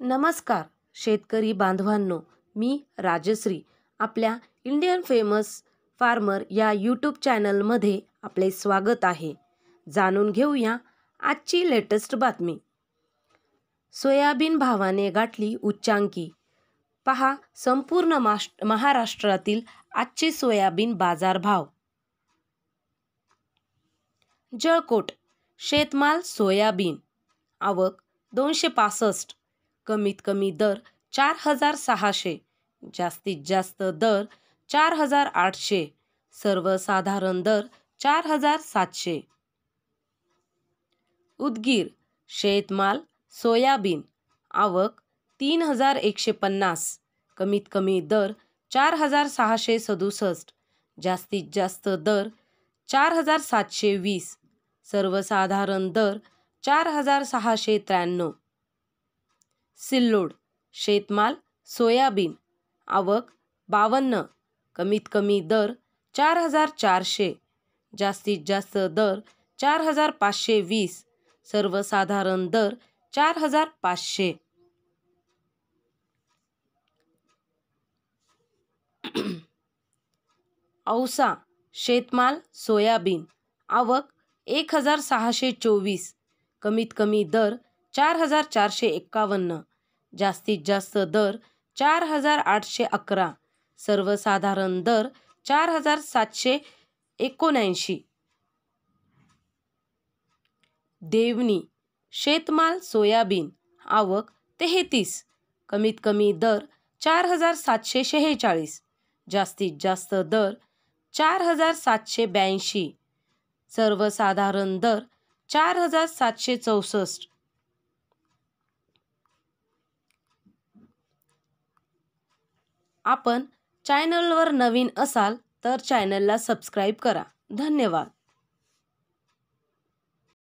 नमस्कार शेतकरी बांधवांनो, मी राजश्री आपल्या इंडियन फेमस फार्मर या यूट्यूब चॅनलमध्ये आपले स्वागत आहे. जाणून घेऊया आजची लेटेस्ट बातमी. सोयाबीन भावाने गाठली उच्चांकी. पहा संपूर्ण महाराष्ट्रातील आजचे सोयाबीन बाजारभाव. जळकोट शेतमाल सोयाबीन आवक 265, कमीत कमी दर 4,600, जास्तीत जास्त दर 4,800, सर्वसाधारण दर 4,700. उदगीर शेतमाल सोयाबीन आवक 3,150, कमीत कमी दर 4,667, जास्तीत जास्त दर 4,720, सर्वसाधारण दर 4,693. सिल्लोड शेतमाल सोयाबीन आवक 52, कमीत कमी दर 4,400, जास्तीत जास्त दर 4,520, सर्वसाधारण दर 4,500. औसा शेतमाल सोयाबीन आवक 1,624, कमीत कमी दर 4,451, जास्तीत जास्त दर 4,811, सर्वसाधारण दर 4,779. देवणी शेतमाल सोयाबीन आवक 33, कमीत कमी दर 4,746, जास्तीत जास्त दर 4,782, सर्वसाधारण दर 4,764. आपण चॅनलवर नवीन असाल तर चॅनलला सबस्क्राईब करा. धन्यवाद.